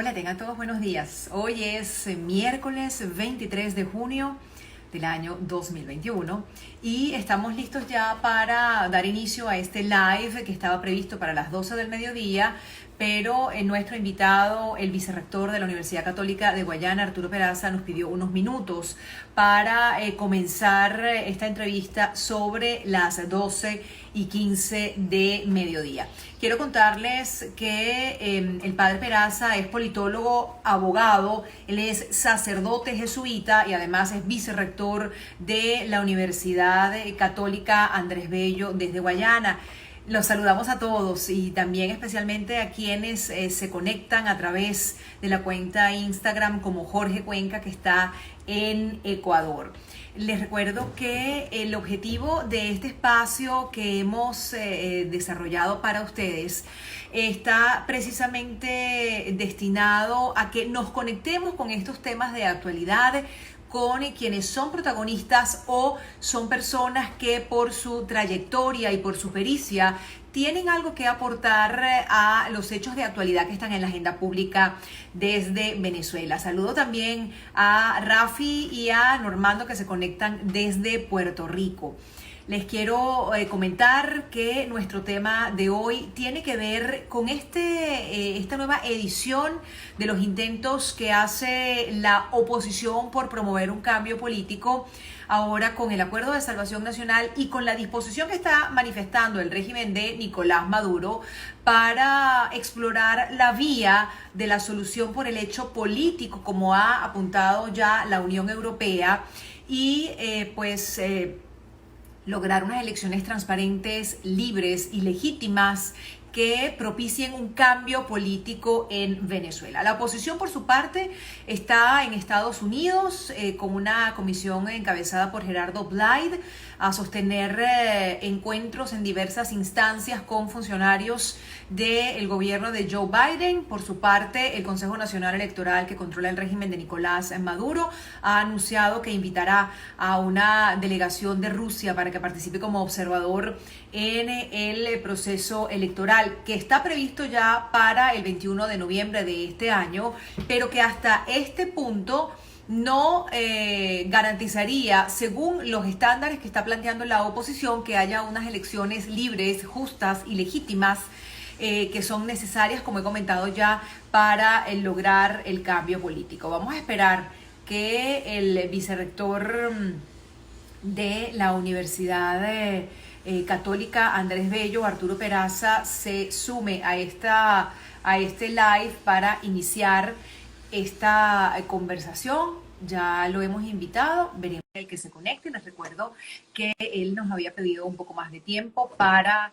Hola, tengan todos buenos días. Hoy es miércoles 23 de junio del año 2021 y estamos listos ya para dar inicio a este live que estaba previsto para las 12 del mediodía, pero nuestro invitado, el vicerrector de la Universidad Católica de Guayana, Arturo Peraza, nos pidió unos minutos para comenzar esta entrevista sobre las 12:15 de mediodía. Quiero contarles que el padre Peraza es politólogo, abogado, él es sacerdote jesuita y además es vicerrector de la Universidad Católica Andrés Bello desde Guayana. Los saludamos a todos y también especialmente a quienes se conectan a través de la cuenta Instagram como Jorge Cuenca, que está en Ecuador. Les recuerdo que el objetivo de este espacio que hemos desarrollado para ustedes está precisamente destinado a que nos conectemos con estos temas de actualidad, con quienes son protagonistas o son personas que por su trayectoria y por su pericia tienen algo que aportar a los hechos de actualidad que están en la agenda pública desde Venezuela. Saludo también a Rafi y a Normando, que se conectan desde Puerto Rico. Les quiero comentar que nuestro tema de hoy tiene que ver con esta nueva edición de los intentos que hace la oposición por promover un cambio político, ahora con el Acuerdo de Salvación Nacional y con la disposición que está manifestando el régimen de Nicolás Maduro para explorar la vía de la solución por el hecho político, como ha apuntado ya la Unión Europea, y lograr unas elecciones transparentes, libres y legítimas que propicien un cambio político en Venezuela. La oposición, por su parte, está en Estados Unidos con una comisión encabezada por Gerardo Blyde a sostener encuentros en diversas instancias con funcionarios del gobierno de Joe Biden. Por su parte, el Consejo Nacional Electoral, que controla el régimen de Nicolás Maduro, ha anunciado que invitará a una delegación de Rusia para que participe como observador en el proceso electoral, que está previsto ya para el 21 de noviembre de este año, pero que hasta este punto no garantizaría, según los estándares que está planteando la oposición, que haya unas elecciones libres, justas y legítimas que son necesarias, como he comentado ya, para lograr el cambio político. Vamos a esperar que el vicerrector de la Universidad Católica Andrés Bello, Arturo Peraza, se sume a este live para iniciar esta conversación. Ya lo hemos invitado, veremos el que se conecte. Les recuerdo que él nos había pedido un poco más de tiempo para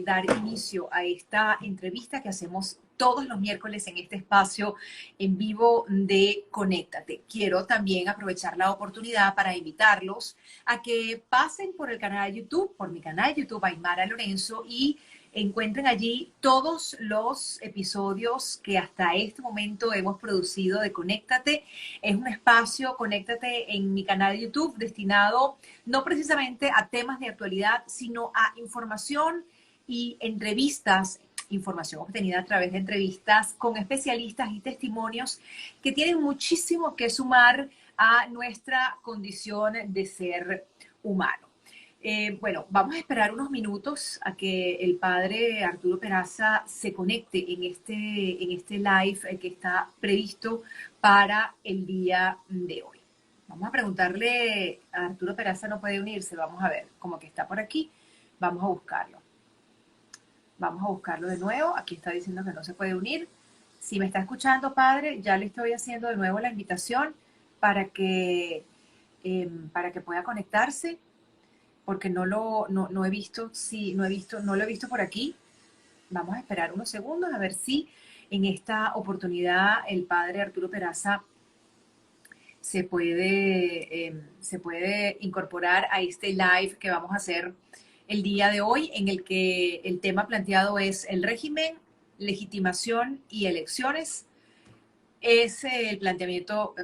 dar inicio a esta entrevista que hacemos todos los miércoles en este espacio en vivo de Conéctate. Quiero también aprovechar la oportunidad para invitarlos a que pasen por el canal de YouTube, por mi canal de YouTube, Aymara Lorenzo, y encuentren allí todos los episodios que hasta este momento hemos producido de Conéctate. Es un espacio, Conéctate, en mi canal de YouTube, destinado no precisamente a temas de actualidad, sino a información y entrevistas, información obtenida a través de entrevistas con especialistas y testimonios que tienen muchísimo que sumar a nuestra condición de ser humano. Bueno, vamos a esperar unos minutos a que el padre Arturo Peraza se conecte en este live que está previsto para el día de hoy. Vamos a preguntarle a Arturo Peraza, no puede unirse, vamos a ver, como que está por aquí, vamos a buscarlo. Vamos a buscarlo de nuevo. Aquí está diciendo que no se puede unir. Si me está escuchando, padre, ya le estoy haciendo de nuevo la invitación para que pueda conectarse, porque no he visto, no lo he visto por aquí. Vamos a esperar unos segundos a ver si en esta oportunidad el padre Arturo Peraza se puede incorporar a este live que vamos a hacer el día de hoy, en el que el tema planteado es el régimen, legitimación y elecciones. Es el planteamiento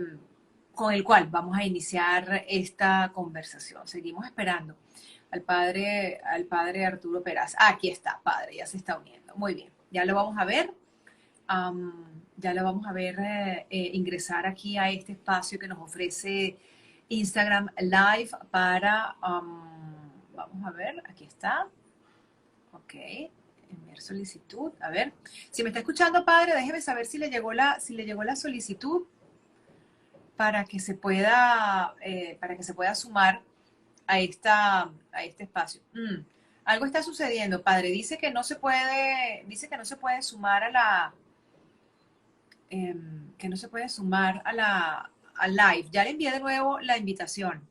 con el cual vamos a iniciar esta conversación. Seguimos esperando al padre Arturo Peraza. Aquí está, padre, ya se está uniendo. Muy bien, ya lo vamos a ver. Ya la vamos a ver ingresar aquí a este espacio que nos ofrece Instagram Live para, vamos a ver, aquí está. Ok, enviar solicitud. A ver, si me está escuchando, padre, déjeme saber si le llegó la solicitud para que se pueda sumar a este espacio. Algo está sucediendo, padre. Dice que no se puede sumar al live. Ya le envié de nuevo la invitación.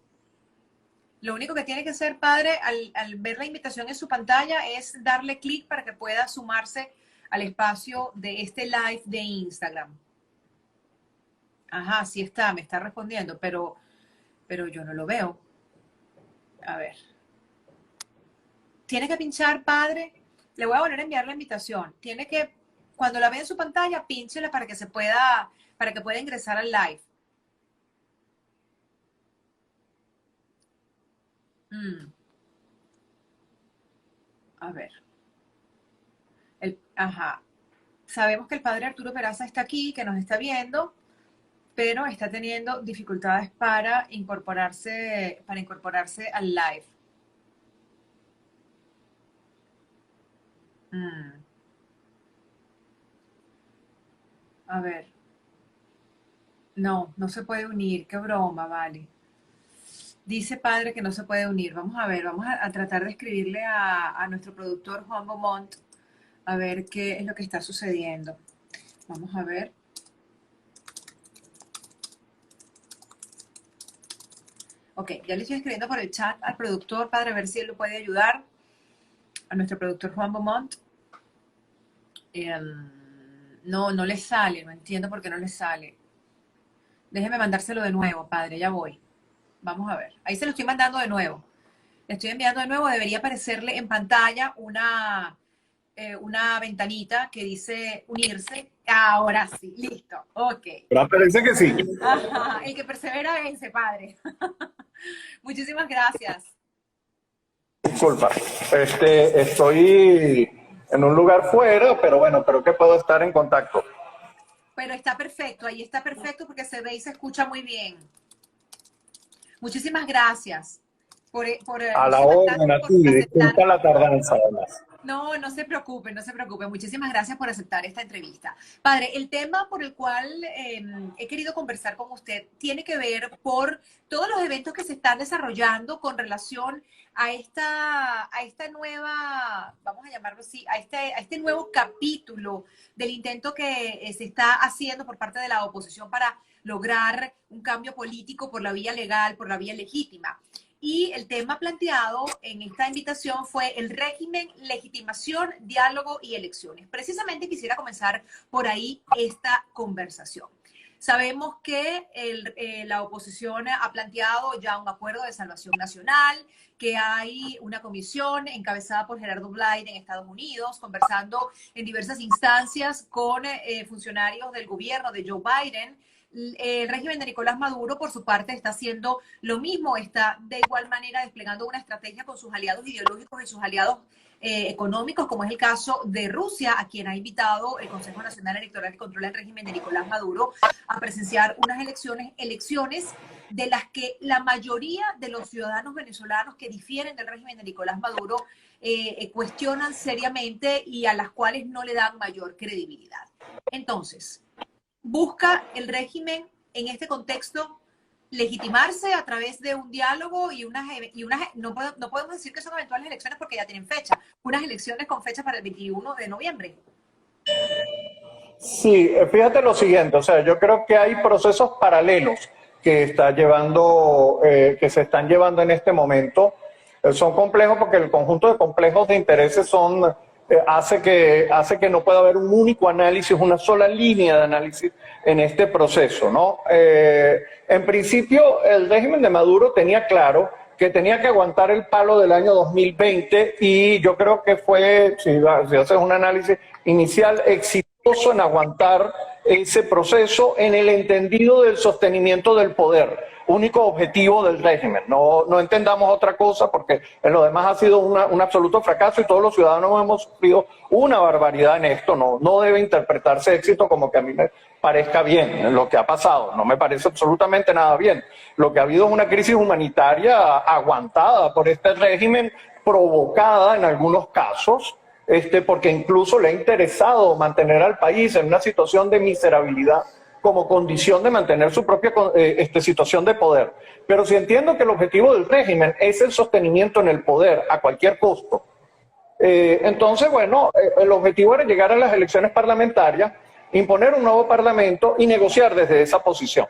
Lo único que tiene que hacer, padre, al ver la invitación en su pantalla, es darle clic para que pueda sumarse al espacio de este live de Instagram. Ajá, sí está, me está respondiendo, pero yo no lo veo. A ver. Tiene que pinchar, padre. Le voy a volver a enviar la invitación. Tiene que, cuando la vea en su pantalla, pínchela para que pueda ingresar al live. A ver. Ajá. Sabemos que el padre Arturo Peraza está aquí, que nos está viendo, pero está teniendo dificultades para incorporarse al live. A ver. No se puede unir. Qué broma, vale. Dice padre que no se puede unir. Vamos a ver, vamos a tratar de escribirle a nuestro productor Juan Beaumont a ver qué es lo que está sucediendo. Vamos a ver. Ok, ya le estoy escribiendo por el chat al productor, padre, a ver si él lo puede ayudar. A nuestro productor Juan Beaumont. No le sale, no entiendo por qué no le sale. Déjeme mandárselo de nuevo, padre, ya voy. Vamos a ver. Ahí se lo estoy mandando de nuevo. Le estoy enviando de nuevo. Debería aparecerle en pantalla una ventanita que dice unirse. Ahora sí, listo. Ok. Pero parece que sí. Ajá, el que persevera vence, padre. Muchísimas gracias. Disculpa. Estoy en un lugar fuera, pero bueno, creo que puedo estar en contacto. Pero está perfecto, ahí está perfecto porque se ve y se escucha muy bien. Muchísimas gracias A la orden, a ti, disculpa la tardanza, además. No se preocupe, no se preocupe. Muchísimas gracias por aceptar esta entrevista. Padre, el tema por el cual he querido conversar con usted tiene que ver por todos los eventos que se están desarrollando con relación a esta nueva, vamos a llamarlo así, a este nuevo capítulo del intento que se está haciendo por parte de la oposición para lograr un cambio político por la vía legal, por la vía legítima. Y el tema planteado en esta invitación fue el régimen, legitimación, diálogo y elecciones. Precisamente quisiera comenzar por ahí esta conversación. Sabemos que la oposición ha planteado ya un acuerdo de salvación nacional, que hay una comisión encabezada por Gerardo Blyde en Estados Unidos, conversando en diversas instancias con funcionarios del gobierno de Joe Biden. El régimen de Nicolás Maduro, por su parte, está haciendo lo mismo, está de igual manera desplegando una estrategia con sus aliados ideológicos y sus aliados económicos, como es el caso de Rusia, a quien ha invitado el Consejo Nacional Electoral que controla el régimen de Nicolás Maduro a presenciar unas elecciones de las que la mayoría de los ciudadanos venezolanos que difieren del régimen de Nicolás Maduro cuestionan seriamente y a las cuales no le dan mayor credibilidad. Entonces, busca el régimen en este contexto legitimarse a través de un diálogo y no podemos decir que son eventuales elecciones porque ya tienen fecha, unas elecciones con fecha para el 21 de noviembre. Sí, fíjate lo siguiente, o sea, yo creo que hay procesos paralelos que se están llevando en este momento. Son complejos porque el conjunto de complejos de intereses hace que no pueda haber un único análisis, una sola línea de análisis en este proceso, ¿no? En principio, el régimen de Maduro tenía claro que tenía que aguantar el palo del año 2020 y yo creo que fue, si haces un análisis inicial, exitoso en aguantar ese proceso en el entendido del sostenimiento del poder. único objetivo del régimen. No entendamos otra cosa, porque en lo demás ha sido un absoluto fracaso y todos los ciudadanos hemos sufrido una barbaridad en esto. No debe interpretarse éxito como que a mí me parezca bien lo que ha pasado. No me parece absolutamente nada bien. Lo que ha habido es una crisis humanitaria aguantada por este régimen, provocada en algunos casos, porque incluso le ha interesado mantener al país en una situación de miserabilidad como condición de mantener su propia situación de poder. Pero si entiendo que el objetivo del régimen es el sostenimiento en el poder a cualquier costo, entonces, bueno, el objetivo era llegar a las elecciones parlamentarias, imponer un nuevo parlamento y negociar desde esa posición.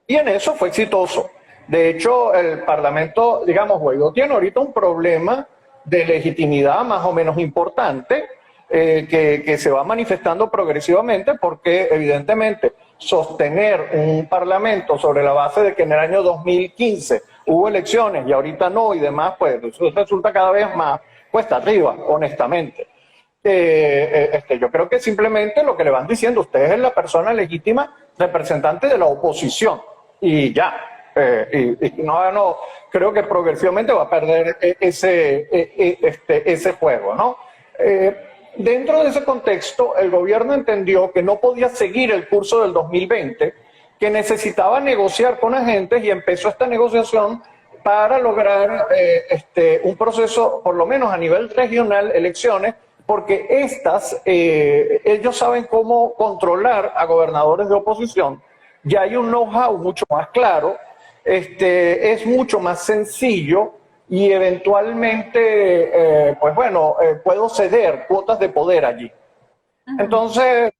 Y en eso fue exitoso. De hecho, el parlamento, digamos, Guaidó tiene ahorita un problema de legitimidad más o menos importante, que se va manifestando progresivamente, porque evidentemente sostener un parlamento sobre la base de que en el año 2015 hubo elecciones y ahorita no y demás, pues eso resulta cada vez más cuesta arriba, honestamente. Yo creo que simplemente lo que le van diciendo, usted es la persona legítima representante de la oposición y ya. No, creo que progresivamente va a perder ese juego, ¿no? Dentro de ese contexto, el gobierno entendió que no podía seguir el curso del 2020, que necesitaba negociar con agentes y empezó esta negociación para lograr un proceso, por lo menos a nivel regional, elecciones, porque ellos saben cómo controlar a gobernadores de oposición. Ya hay un know-how mucho más claro, es mucho más sencillo y eventualmente, puedo ceder cuotas de poder allí. Entonces,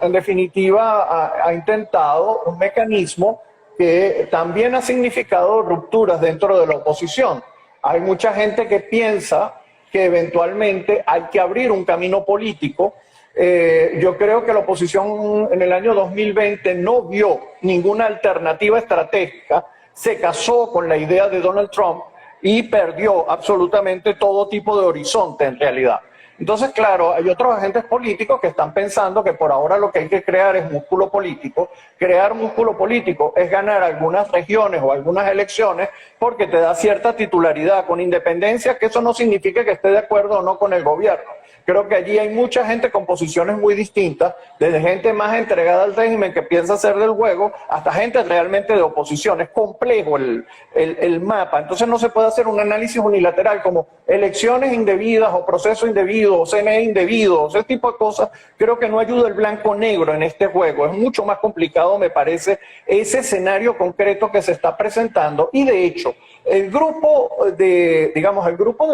en definitiva, ha intentado un mecanismo que también ha significado rupturas dentro de la oposición. Hay mucha gente que piensa que eventualmente hay que abrir un camino político. Yo creo que la oposición en el año 2020 no vio ninguna alternativa estratégica, se casó con la idea de Donald Trump y perdió absolutamente todo tipo de horizonte en realidad. Entonces, claro, hay otros agentes políticos que están pensando que por ahora lo que hay que crear es músculo político. Crear músculo político es ganar algunas regiones o algunas elecciones porque te da cierta titularidad, con independencia que eso no significa que esté de acuerdo o no con el gobierno. Creo que allí hay mucha gente con posiciones muy distintas, desde gente más entregada al régimen que piensa hacer del juego, hasta gente realmente de oposición. Es complejo el mapa, entonces no se puede hacer un análisis unilateral como elecciones indebidas o proceso indebido o CNE indebido, ese tipo de cosas. Creo que no ayuda el blanco-negro en este juego. Es mucho más complicado, me parece, ese escenario concreto que se está presentando. Y de hecho, el grupo de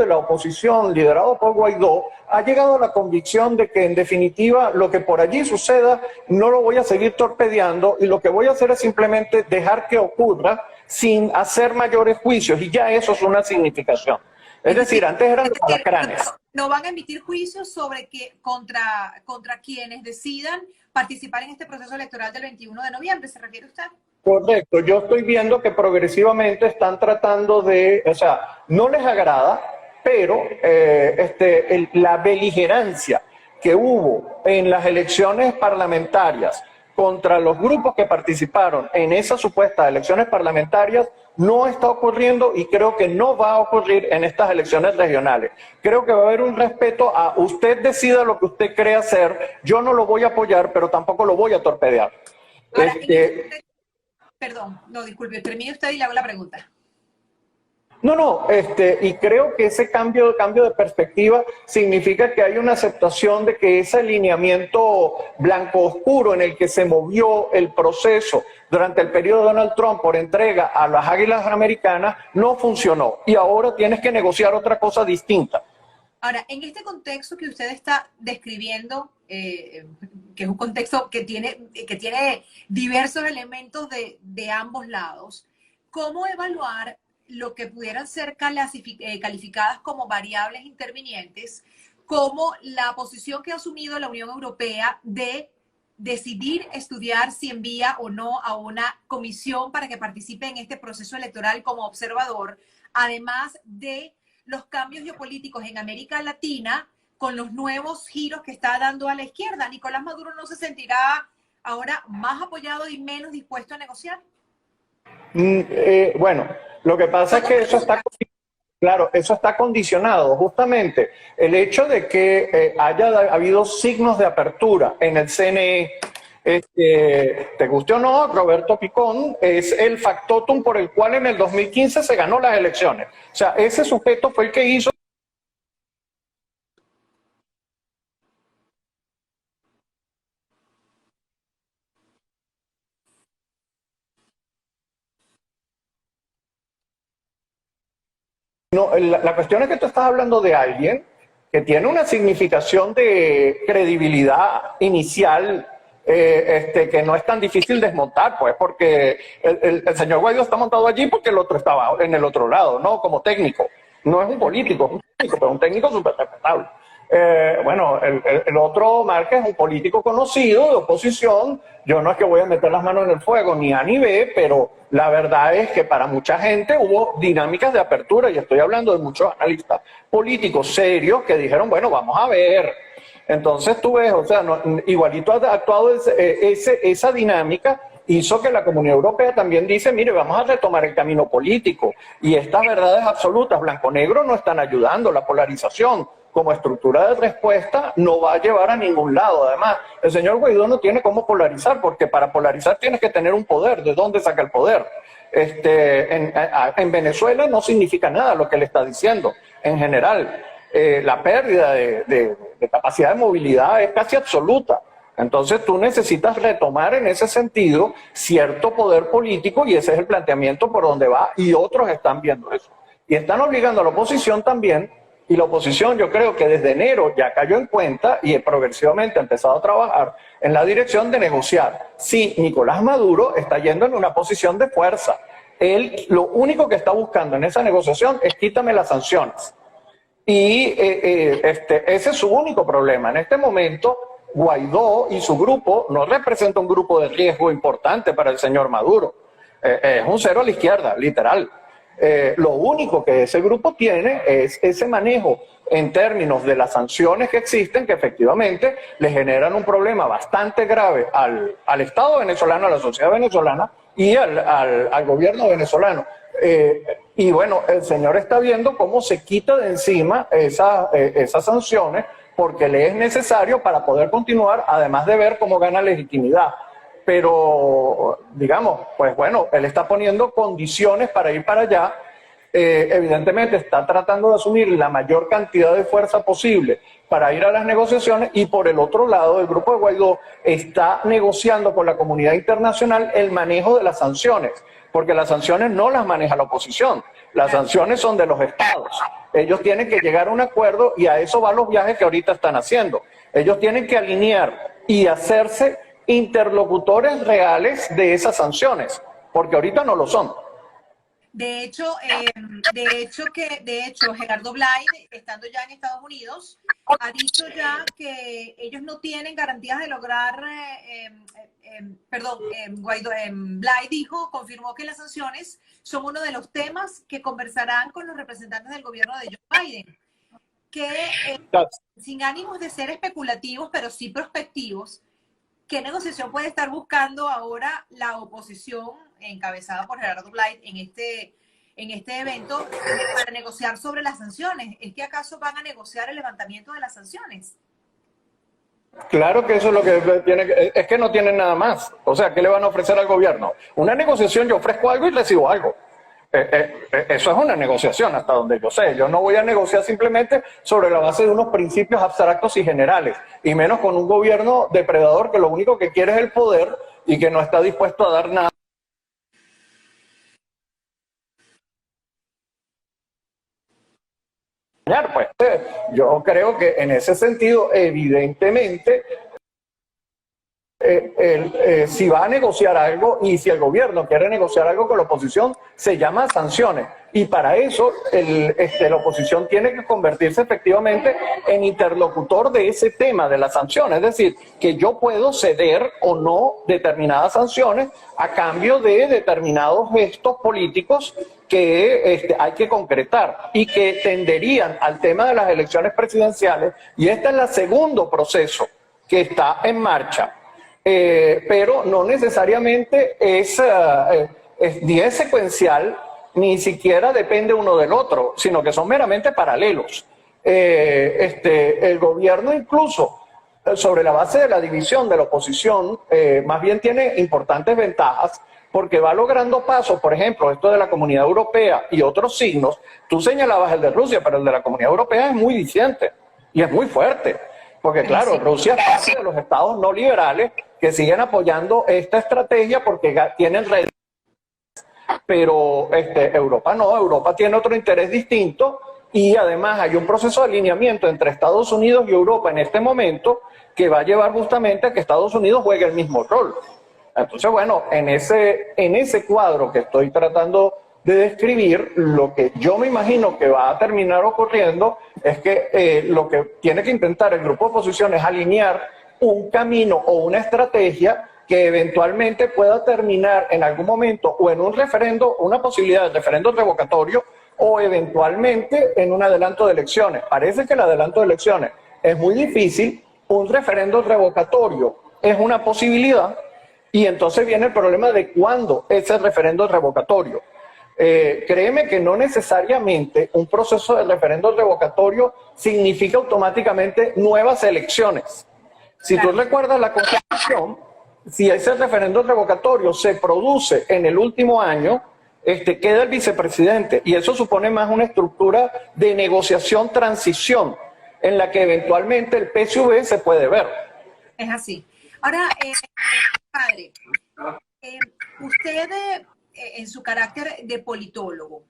la oposición liderado por Guaidó ha llegado a la convicción de que en definitiva lo que por allí suceda no lo voy a seguir torpedeando y lo que voy a hacer es simplemente dejar que ocurra sin hacer mayores juicios, y ya eso es una significación. Es decir, antes eran los alacranes. No van a emitir juicios sobre contra quienes decidan participar en este proceso electoral del 21 de noviembre, ¿se refiere usted? Correcto, yo estoy viendo que progresivamente están tratando no les agrada, pero la beligerancia que hubo en las elecciones parlamentarias contra los grupos que participaron en esas supuestas elecciones parlamentarias no está ocurriendo y creo que no va a ocurrir en estas elecciones regionales. Creo que va a haber un respeto a usted decida lo que usted cree hacer, yo no lo voy a apoyar, pero tampoco lo voy a torpedear. Ahora, perdón, no, disculpe, termine usted y le hago la pregunta. Y creo que ese cambio de perspectiva significa que hay una aceptación de que ese alineamiento blanco-oscuro en el que se movió el proceso durante el periodo de Donald Trump por entrega a las Águilas Americanas no funcionó y ahora tienes que negociar otra cosa distinta. Ahora, en este contexto que usted está describiendo, que es un contexto que tiene diversos elementos de ambos lados, ¿cómo evaluar lo que pudieran ser calificadas como variables intervinientes, como la posición que ha asumido la Unión Europea de decidir estudiar si envía o no a una comisión para que participe en este proceso electoral como observador, además de los cambios geopolíticos en América Latina con los nuevos giros que está dando a la izquierda? ¿Nicolás Maduro no se sentirá ahora más apoyado y menos dispuesto a negociar? Bueno, lo que pasa es que eso está, claro, eso está condicionado justamente el hecho de que haya habido signos de apertura en el CNE. Te guste o no, Roberto Picón es el factotum por el cual en el 2015 se ganó las elecciones. O sea, ese sujeto fue el que hizo. No, la cuestión es que tú estás hablando de alguien que tiene una significación de credibilidad inicial que no es tan difícil desmontar, pues, porque el señor Guaidó está montado allí porque el otro estaba en el otro lado, ¿no? Como técnico. No es un político, es un técnico, pero un técnico súper respetable. Bueno, el otro Márquez es un político conocido de oposición. Yo no es que voy a meter las manos en el fuego, ni A ni B, pero la verdad es que para mucha gente hubo dinámicas de apertura, y estoy hablando de muchos analistas políticos serios que dijeron, bueno, vamos a ver. Entonces tú ves, o sea, igualito ha actuado esa dinámica, hizo que la Comunidad Europea también dice, mire, vamos a retomar el camino político. Y estas verdades absolutas, blanco-negro, no están ayudando. La polarización como estructura de respuesta no va a llevar a ningún lado. Además, el señor Guaidó no tiene cómo polarizar, porque para polarizar tienes que tener un poder. ¿De dónde saca el poder? En Venezuela no significa nada lo que él está diciendo. En general, la pérdida de capacidad de movilidad es casi absoluta. Entonces tú necesitas retomar en ese sentido cierto poder político, y ese es el planteamiento por donde va, y otros están viendo eso. Y están obligando a la oposición también, y la oposición yo creo que desde enero ya cayó en cuenta y progresivamente ha empezado a trabajar en la dirección de negociar. Sí, Nicolás Maduro está yendo en una posición de fuerza. Él lo único que está buscando en esa negociación es quítame las sanciones. Y ese es su único problema. En este momento, Guaidó y su grupo no representa un grupo de riesgo importante para el señor Maduro. Es un cero a la izquierda, literal. Lo único que ese grupo tiene es ese manejo en términos de las sanciones que existen, que efectivamente le generan un problema bastante grave al Estado venezolano, a la sociedad venezolana y al gobierno venezolano. Y bueno, el señor está viendo cómo se quita de encima esas sanciones, porque le es necesario para poder continuar, además de ver cómo gana legitimidad. Pero, digamos, pues bueno, él está poniendo condiciones para ir para allá. Evidentemente está tratando de asumir la mayor cantidad de fuerza posible para ir a las negociaciones, y por el otro lado el grupo de Guaidó está negociando con la comunidad internacional el manejo de las sanciones, porque las sanciones no las maneja la oposición, las sanciones son de los estados. Ellos tienen que llegar a un acuerdo, y a eso van los viajes que ahorita están haciendo. Ellos tienen que alinear y hacerse interlocutores reales de esas sanciones, porque ahorita no lo son. De hecho, Gerardo Blay, estando ya en Estados Unidos, ha dicho ya que ellos no tienen garantías de lograr, Blay confirmó que las sanciones son uno de los temas que conversarán con los representantes del gobierno de Joe Biden, que sin ánimos de ser especulativos, pero sí prospectivos, ¿qué negociación puede estar buscando ahora la oposición encabezada por Gerardo Blay en este evento para negociar sobre las sanciones? ¿Es que acaso van a negociar el levantamiento de las sanciones? Claro que eso es lo que tiene, es que no tienen nada más. O sea, ¿qué le van a ofrecer al gobierno? Una negociación, yo ofrezco algo y recibo algo. Eso es una negociación, hasta donde yo sé. Yo no voy a negociar simplemente sobre la base de unos principios abstractos y generales, y menos con un gobierno depredador que lo único que quiere es el poder y que no está dispuesto a dar nada. Pues yo creo que en ese sentido, evidentemente, si va a negociar algo, y si el gobierno quiere negociar algo con la oposición, se llama sanciones. Y para eso la oposición tiene que convertirse efectivamente en interlocutor de ese tema de las sanciones. Es decir, que yo puedo ceder o no determinadas sanciones a cambio de determinados gestos políticos que hay que concretar y que tenderían al tema de las elecciones presidenciales. Y este es el segundo proceso que está en marcha. Pero no necesariamente es ni es secuencial, ni siquiera depende uno del otro, sino que son meramente paralelos. El gobierno incluso, sobre la base de la división de la oposición, más bien tiene importantes ventajas porque va logrando pasos, por ejemplo, esto de la Comunidad Europea y otros signos. Tú señalabas el de Rusia, pero el de la Comunidad Europea es muy diciente y es muy fuerte, porque claro, Rusia es parte de los estados no liberales que siguen apoyando esta estrategia porque tienen redes, pero Europa no, Europa tiene otro interés distinto y además hay un proceso de alineamiento entre Estados Unidos y Europa en este momento que va a llevar justamente a que Estados Unidos juegue el mismo rol. Entonces, bueno, en ese cuadro que estoy tratando de describir, lo que yo me imagino que va a terminar ocurriendo es que lo que tiene que intentar el grupo de oposición es alinear un camino o una estrategia que eventualmente pueda terminar en algún momento o en un referendo, una posibilidad de referendo revocatorio o eventualmente en un adelanto de elecciones. Parece que el adelanto de elecciones es muy difícil, un referendo revocatorio es una posibilidad y entonces viene el problema de cuándo ese referendo revocatorio. Créeme que no necesariamente un proceso de referendo revocatorio significa automáticamente nuevas elecciones. Si tú recuerdas la Constitución, si ese referendo revocatorio se produce en el último año, queda el vicepresidente y eso supone más una estructura de negociación-transición en la que eventualmente el PSV se puede ver. Es así. Ahora, padre, usted en su carácter de politólogo,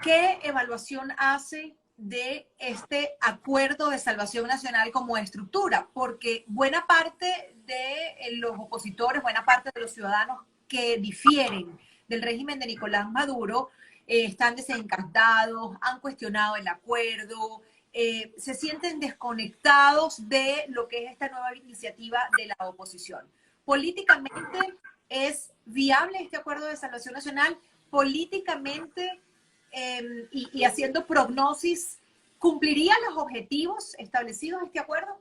¿qué evaluación hace de este acuerdo de salvación nacional como estructura? Porque buena parte de los opositores, buena parte de los ciudadanos que difieren del régimen de Nicolás Maduro están desencantados, han cuestionado el acuerdo, se sienten desconectados de lo que es esta nueva iniciativa de la oposición. Políticamente, ¿es viable este acuerdo de salvación nacional? Políticamente, y haciendo prognosis, ¿cumpliría los objetivos establecidos este acuerdo?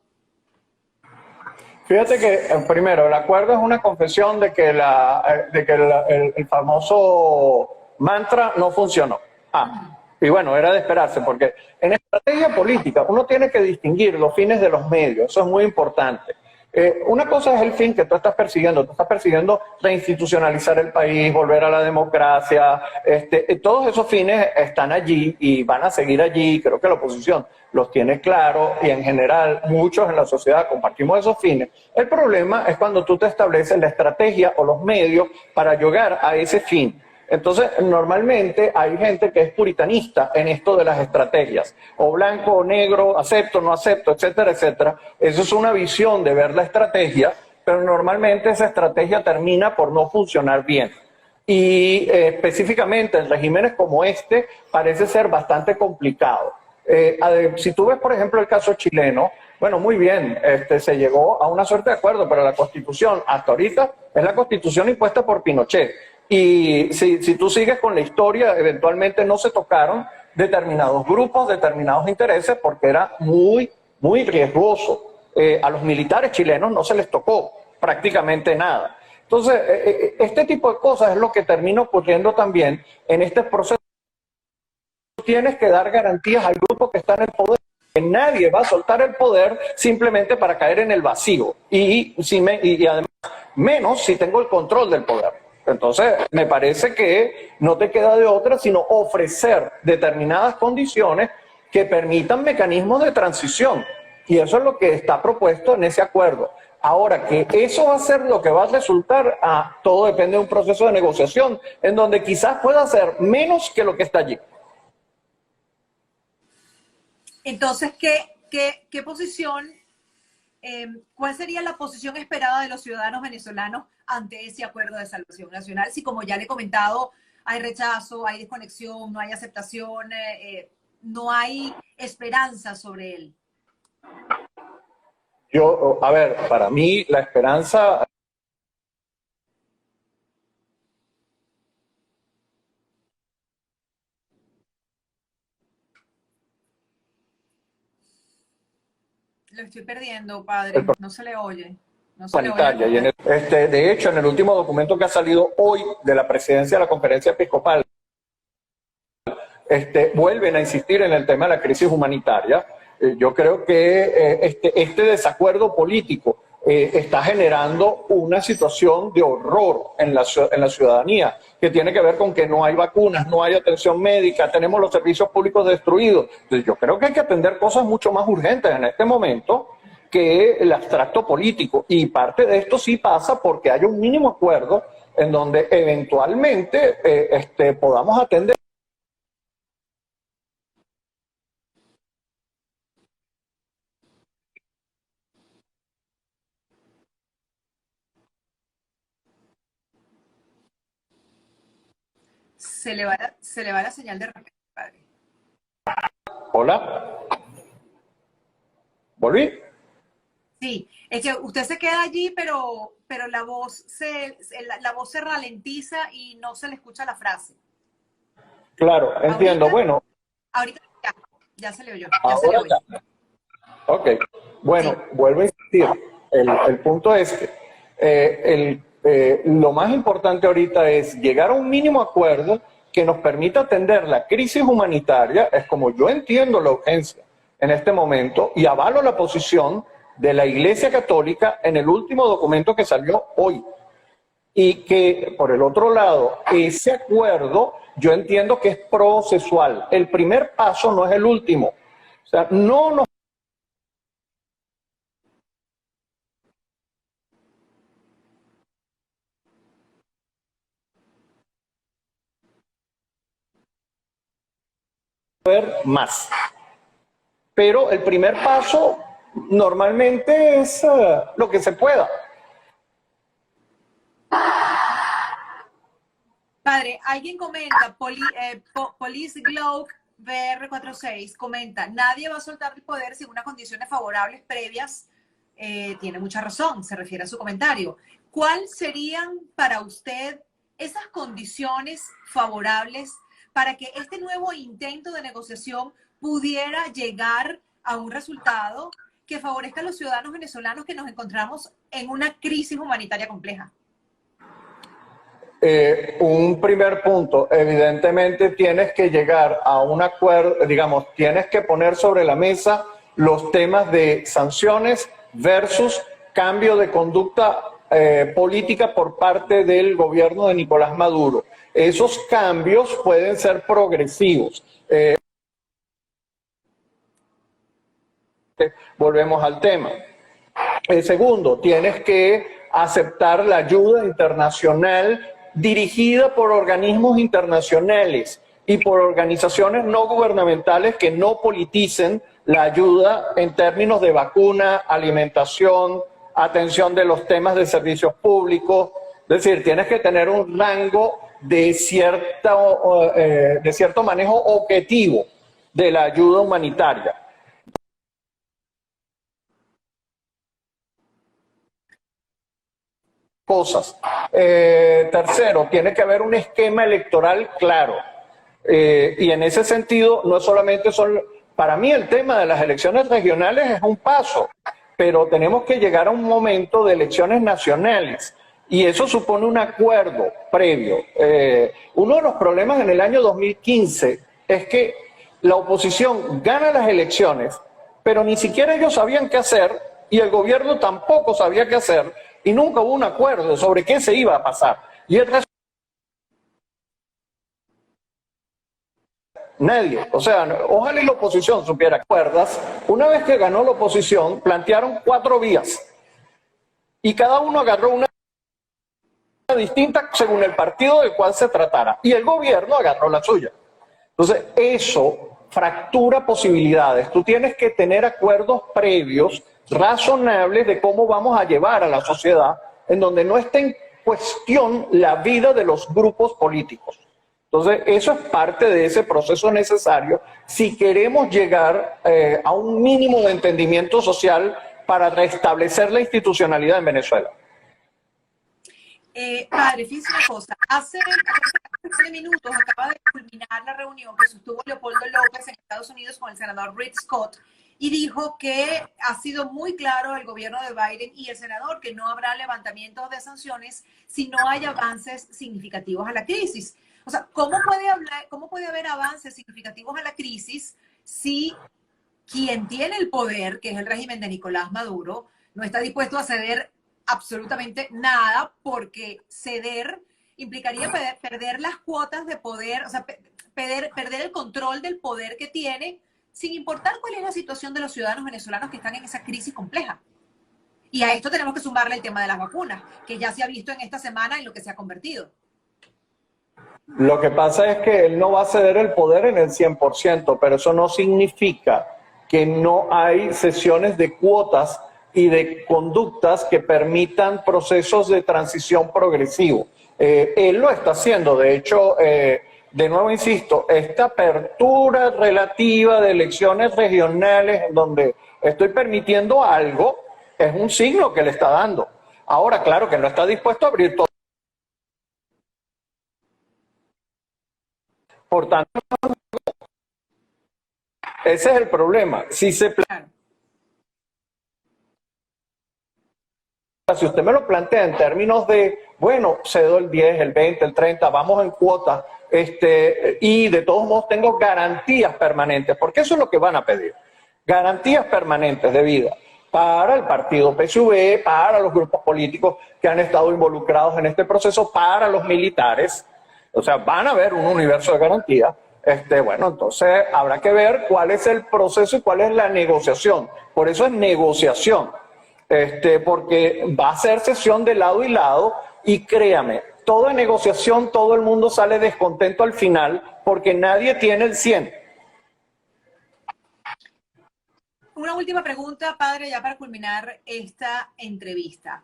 Fíjate que, primero, el acuerdo es una confesión de que, el famoso mantra no funcionó. Y bueno, era de esperarse, porque en estrategia política uno tiene que distinguir los fines de los medios, eso es muy importante. Una cosa es el fin que tú estás persiguiendo reinstitucionalizar el país, volver a la democracia, todos esos fines están allí y van a seguir allí, creo que la oposición los tiene claros y en general muchos en la sociedad compartimos esos fines. El problema es cuando tú te estableces la estrategia o los medios para llegar a ese fin. Entonces, normalmente hay gente que es puritanista en esto de las estrategias, o blanco o negro, acepto, no acepto, etcétera, etcétera. Eso es una visión de ver la estrategia, pero normalmente esa estrategia termina por no funcionar bien. Y específicamente en regímenes como este parece ser bastante complicado. Si tú ves, por ejemplo, el caso chileno, bueno, muy bien, se llegó a una suerte de acuerdo, pero la Constitución hasta ahorita es la Constitución impuesta por Pinochet. Y si tú sigues con la historia, eventualmente no se tocaron determinados grupos, determinados intereses, porque era muy, muy riesgoso. A los militares chilenos no se les tocó prácticamente nada. Entonces, este tipo de cosas es lo que termina ocurriendo también en este proceso. Tienes que dar garantías al grupo que está en el poder, que nadie va a soltar el poder simplemente para caer en el vacío. Y además, menos si tengo el control del poder. Entonces, me parece que no te queda de otra sino ofrecer determinadas condiciones que permitan mecanismos de transición. Y eso es lo que está propuesto en ese acuerdo. Ahora, que eso va a ser lo que va a resultar, todo depende de un proceso de negociación, en donde quizás pueda ser menos que lo que está allí. Entonces, ¿qué posición, cuál sería la posición esperada de los ciudadanos venezolanos ante ese acuerdo de salvación nacional? Si, como ya le he comentado, hay rechazo, hay desconexión, no hay aceptación, no hay esperanza sobre él. A ver, para mí la esperanza... Lo estoy perdiendo, padre, no se le oye. No se le vaya a humanitaria. Y de hecho, en el último documento que ha salido hoy de la presidencia de la Conferencia Episcopal, vuelven a insistir en el tema de la crisis humanitaria. Yo creo que este desacuerdo político está generando una situación de horror en la ciudadanía, que tiene que ver con que no hay vacunas, no hay atención médica, tenemos los servicios públicos destruidos. Entonces yo creo que hay que atender cosas mucho más urgentes en este momento que el abstracto político. Y parte de esto sí pasa porque hay un mínimo acuerdo en donde eventualmente podamos atender. Se le va la señal de repente, padre. Hola. ¿Volví? Sí, es que usted se queda allí, pero la voz la voz se ralentiza y no se le escucha la frase. Claro, entiendo. Bueno. Ahorita ya se le oyó. Ya se le oyó. Ok. Bueno, sí. Vuelvo a insistir. El punto es que lo más importante ahorita es llegar a un mínimo acuerdo que nos permita atender la crisis humanitaria, es como yo entiendo la urgencia en este momento, y avalo la posición de la Iglesia Católica en el último documento que salió hoy. Y que, por el otro lado, ese acuerdo yo entiendo que es procesual. El primer paso no es el último. O sea, no nos ver más. Pero el primer paso normalmente es lo que se pueda. Padre, alguien comenta, Police Globe BR46 comenta, nadie va a soltar el poder sin unas condiciones favorables previas. Tiene mucha razón, se refiere a su comentario. ¿Cuáles serían para usted esas condiciones favorables para que este nuevo intento de negociación pudiera llegar a un resultado que favorezca a los ciudadanos venezolanos que nos encontramos en una crisis humanitaria compleja? Un primer punto, evidentemente tienes que llegar a un acuerdo, digamos, tienes que poner sobre la mesa los temas de sanciones versus cambio de conducta política por parte del gobierno de Nicolás Maduro. Esos cambios pueden ser progresivos. Volvemos al tema. Segundo, tienes que aceptar la ayuda internacional dirigida por organismos internacionales y por organizaciones no gubernamentales que no politicen la ayuda en términos de vacuna, alimentación, atención de los temas de servicios públicos. Es decir, tienes que tener un rango de cierto manejo objetivo de la ayuda humanitaria. Cosas. Tercero, tiene que haber un esquema electoral claro. Y en ese sentido, no solamente para mí el tema de las elecciones regionales es un paso, pero tenemos que llegar a un momento de elecciones nacionales. Y eso supone un acuerdo previo. Uno de los problemas en el año 2015 es que la oposición gana las elecciones, pero ni siquiera ellos sabían qué hacer y el gobierno tampoco sabía qué hacer y nunca hubo un acuerdo sobre qué se iba a pasar. Y el resto... Nadie. O sea, ojalá y la oposición supiera. ¿Acuerdas? Una vez que ganó la oposición, plantearon 4 vías y cada uno agarró una distinta según el partido del cual se tratara. Y el gobierno agarró la suya. Entonces, eso fractura posibilidades. Tú tienes que tener acuerdos previos, razonables, de cómo vamos a llevar a la sociedad, en donde no esté en cuestión la vida de los grupos políticos. Entonces, eso es parte de ese proceso necesario si queremos llegar a un mínimo de entendimiento social para restablecer la institucionalidad en Venezuela. Padre, fíjese una cosa, hace de minutos acaba de culminar la reunión que sostuvo Leopoldo López en Estados Unidos con el senador Rick Scott y dijo que ha sido muy claro el gobierno de Biden y el senador que no habrá levantamientos de sanciones si no hay avances significativos a la crisis. O sea, cómo puede haber avances significativos a la crisis si quien tiene el poder, que es el régimen de Nicolás Maduro, no está dispuesto a ceder absolutamente nada, porque ceder implicaría perder las cuotas de poder, o sea, perder el control del poder que tiene, sin importar cuál es la situación de los ciudadanos venezolanos que están en esa crisis compleja. Y a esto tenemos que sumarle el tema de las vacunas, que ya se ha visto en esta semana en lo que se ha convertido. Lo que pasa es que él no va a ceder el poder en el 100%, pero eso no significa que no hay sesiones de cuotas y de conductas que permitan procesos de transición progresivo. Él lo está haciendo, de hecho, de nuevo insisto, esta apertura relativa de elecciones regionales en donde estoy permitiendo algo, es un signo que le está dando. Ahora, claro que no está dispuesto a abrir todo. Por tanto, ese es el problema. Si usted me lo plantea en términos de, bueno, cedo el 10, el 20, el 30, vamos en cuotas, y de todos modos tengo garantías permanentes, porque eso es lo que van a pedir. Garantías permanentes de vida para el partido PSUV, para los grupos políticos que han estado involucrados en este proceso, para los militares. O sea, van a haber un universo de garantías. Bueno, entonces habrá que ver cuál es el proceso y cuál es la negociación. Por eso es negociación, porque va a ser sesión de lado y lado, y créame, toda negociación, todo el mundo sale descontento al final porque nadie tiene el 100. Una última pregunta, padre, ya para culminar esta entrevista.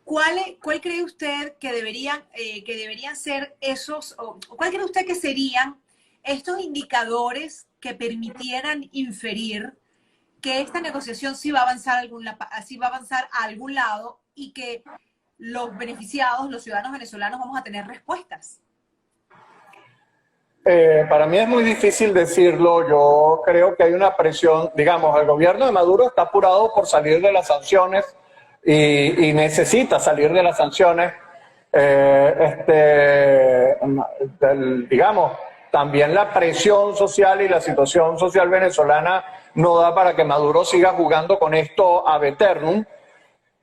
¿Cuál cree usted que deberían ser esos, o cuál cree usted que serían estos indicadores que permitieran inferir que esta negociación sí va a avanzar a algún lado y que los beneficiados, los ciudadanos venezolanos, vamos a tener respuestas? Para mí es muy difícil decirlo. Yo creo que hay una presión, digamos, el gobierno de Maduro está apurado por salir de las sanciones y necesita salir de las sanciones. Digamos, también la presión social y la situación social venezolana no da para que Maduro siga jugando con esto ad eternum.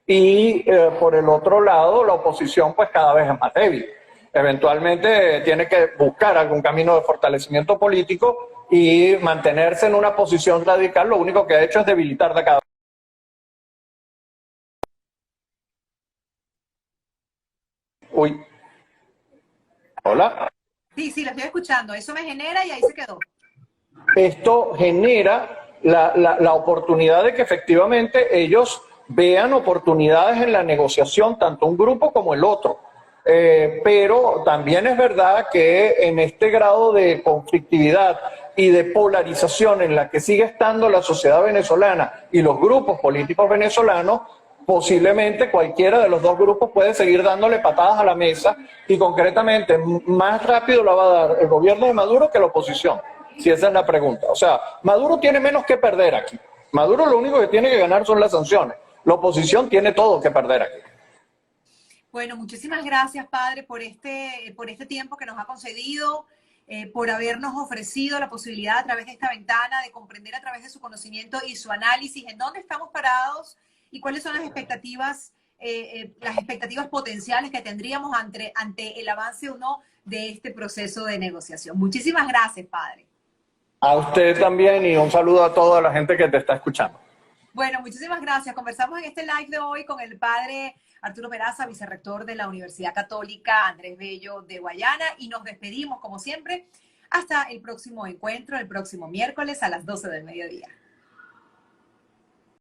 Y por el otro lado, la oposición pues cada vez es más débil. Eventualmente tiene que buscar algún camino de fortalecimiento político y mantenerse en una posición radical. Lo único que ha hecho es debilitarla cada vez. Uy. Hola. Sí, la estoy escuchando. Eso me genera y ahí se quedó. Esto genera la oportunidad de que efectivamente ellos vean oportunidades en la negociación, tanto un grupo como el otro. Pero también es verdad que en este grado de conflictividad y de polarización en la que sigue estando la sociedad venezolana y los grupos políticos venezolanos, posiblemente cualquiera de los dos grupos puede seguir dándole patadas a la mesa, y concretamente más rápido la va a dar el gobierno de Maduro que la oposición, si esa es la pregunta. O sea, Maduro tiene menos que perder aquí. Maduro lo único que tiene que ganar son las sanciones. La oposición tiene todo que perder aquí. Bueno, muchísimas gracias, padre, por este tiempo que nos ha concedido, por habernos ofrecido la posibilidad a través de esta ventana de comprender a través de su conocimiento y su análisis en dónde estamos parados y cuáles son las expectativas potenciales que tendríamos ante el avance o no de este proceso de negociación. Muchísimas gracias, padre. A usted también, y un saludo a toda la gente que te está escuchando. Bueno, muchísimas gracias. Conversamos en este live de hoy con el padre Arturo Peraza, vicerrector de la Universidad Católica Andrés Bello de Guayana, y nos despedimos, como siempre, hasta el próximo encuentro, el próximo miércoles a las 12 del mediodía.